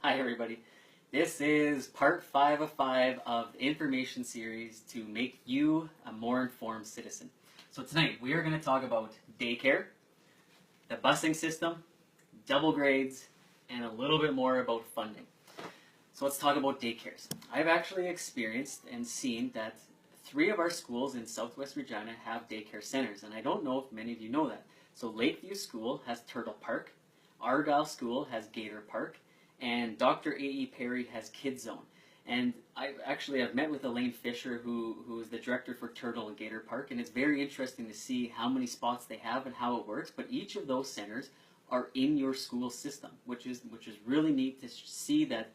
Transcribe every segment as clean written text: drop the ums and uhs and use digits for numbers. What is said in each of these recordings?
Hi everybody. This is part 5 of 5 of the information series to make you a more informed citizen. So tonight we are going to talk about daycare, the busing system, double grades, and a little bit more about funding. So let's talk about daycares. I've actually experienced and seen that 3 of our schools in Southwest Regina have daycare centers, and I don't know if many of you know that. So Lakeview School has Turtle Park, Argyle School has Gator Park, and Dr. A.E. Perry has Kids Zone. And I've met with Elaine Fisher, who is the director for Turtle and Gator Park, and it's very interesting to see how many spots they have and how it works. But each of those centers are in your school system, which is really neat to see that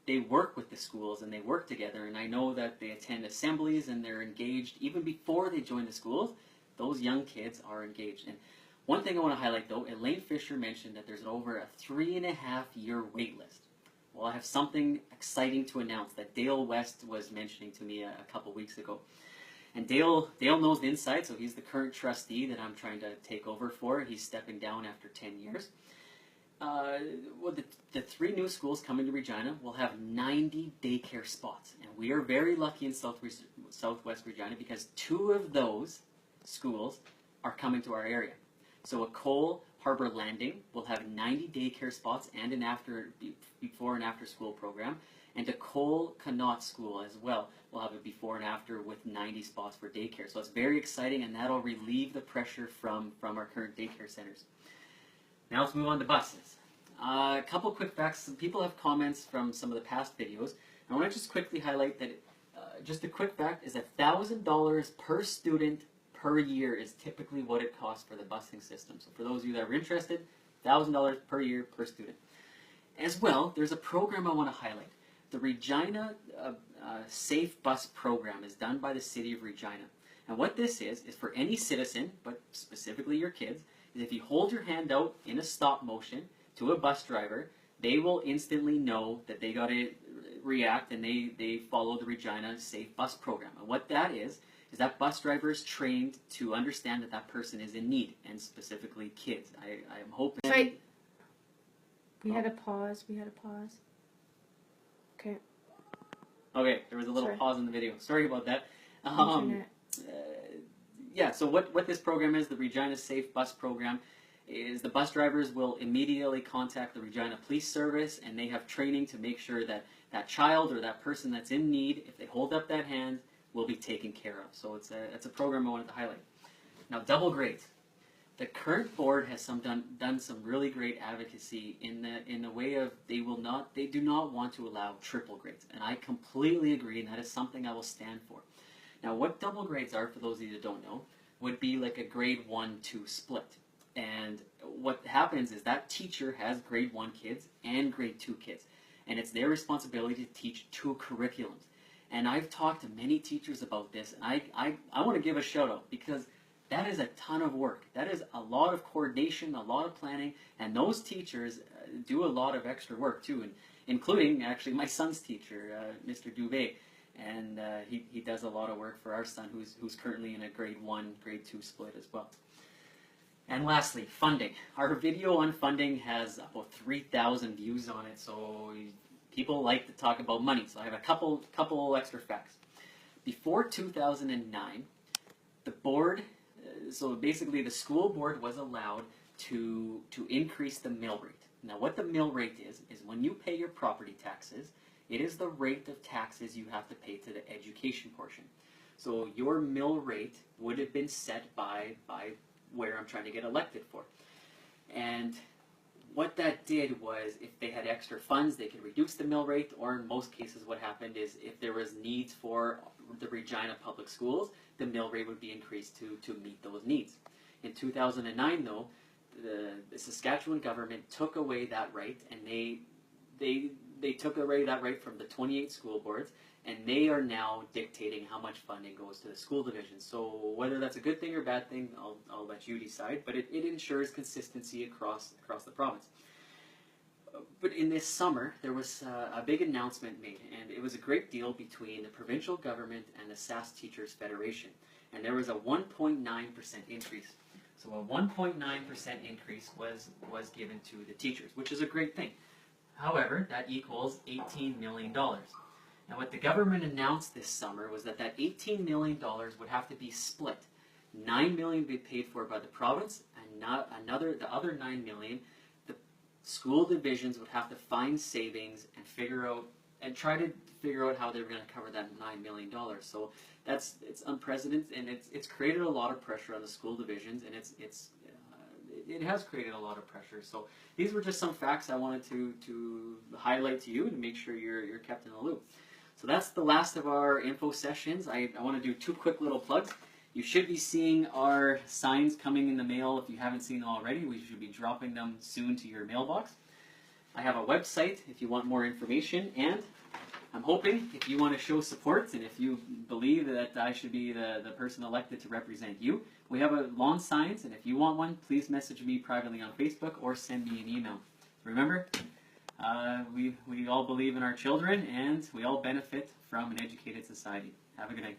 they work with the schools and they work together. And I know that they attend assemblies and they're engaged even before they join the schools. Those young kids are engaged. And one thing I want to highlight, though, Elaine Fisher mentioned that there's over a 3.5-year wait list. Well, I have something exciting to announce that Dale West was mentioning to me a couple weeks ago. And Dale knows the inside, so he's the current trustee that I'm trying to take over for. He's stepping down after 10 years. The 3 new schools coming to Regina will have 90 daycare spots. And we are very lucky in Southwest Regina because 2 of those schools are coming to our area. So a Cole Harbor Landing will have 90 daycare spots and an before and after school program. And a Cole Connaught School as well will have a before and after with 90 spots for daycare. So it's very exciting, and that'll relieve the pressure from our current daycare centers. Now let's move on to buses. A couple quick facts. Some people have comments from some of the past videos. I want to just quickly highlight that just a quick fact is $1,000 per student per year is typically what it costs for the busing system. So for those of you that are interested, $1,000 per year per student. As well, there's a program I want to highlight. The Regina Safe Bus Program is done by the City of Regina. And what this is for any citizen, but specifically your kids, is if you hold your hand out in a stop motion to a bus driver, they will instantly know that they got to react and they follow the Regina Safe Bus Program. And what that is that bus driver is trained to understand that that person is in need, and specifically kids. I am hoping... Sorry. We had a pause. Okay. Okay, there was a little pause in the video. Sorry about that. Yeah, so what this program is, the Regina Safe Bus Program, is the bus drivers will immediately contact the Regina Police Service, and they have training to make sure that that child or that person that's in need, if they hold up that hand, will be taken care of. So it's a program I wanted to highlight. Now, double grades. The current board has done some really great advocacy in the way of they do not want to allow triple grades, and I completely agree, and that is something I will stand for. Now, what double grades are, for those of you that don't know, would be like a grade 1-2 split. And what happens is that teacher has grade 1 kids and grade 2 kids, and it's their responsibility to teach 2 curriculums. And I've talked to many teachers about this, and I want to give a shout out because that is a ton of work. That is a lot of coordination, a lot of planning, and those teachers do a lot of extra work too, and including actually my son's teacher, Mr. Dubé, and he does a lot of work for our son who's currently in a grade 1, grade 2 split as well. And lastly, funding. Our video on funding has about 3,000 views on it, so people like to talk about money. So I have a couple extra facts. Before 2009, the board, so basically the school board was allowed to increase the mill rate. Now what the mill rate is when you pay your property taxes, it is the rate of taxes you have to pay to the education portion. So your mill rate would have been set by where I'm trying to get elected for. And what that did was, if they had extra funds, they could reduce the mill rate, or in most cases what happened is if there was needs for the Regina Public Schools, the mill rate would be increased to meet those needs. In 2009, though, the Saskatchewan government took away that right, and they took away that right from the 28 school boards, and they are now dictating how much funding goes to the school division. So whether that's a good thing or bad thing, I'll let you decide, but it ensures consistency across the province. But in this summer, there was a big announcement made, and it was a great deal between the provincial government and the SAS Teachers Federation, and there was a 1.9% increase. So a 1.9% increase was given to the teachers, which is a great thing. However, that equals $18 million. And what the government announced this summer was that that $18 million would have to be split. $9 million would be paid for by the province, and the other $9 million, the school divisions would have to find savings and try to figure out how they were going to cover that $9 million. So it's unprecedented, and it's created a lot of pressure on the school divisions, and it has created a lot of pressure. So these were just some facts I wanted to highlight to you and make sure you're kept in the loop. So that's the last of our info sessions. I want to do 2 quick little plugs. You should be seeing our signs coming in the mail if you haven't seen them already. We should be dropping them soon to your mailbox. I have a website if you want more information, and I'm hoping if you want to show support and if you believe that I should be the person elected to represent you, we have a lawn signs, and if you want one, please message me privately on Facebook or send me an email. Remember, we all believe in our children, and we all benefit from an educated society. Have a good night.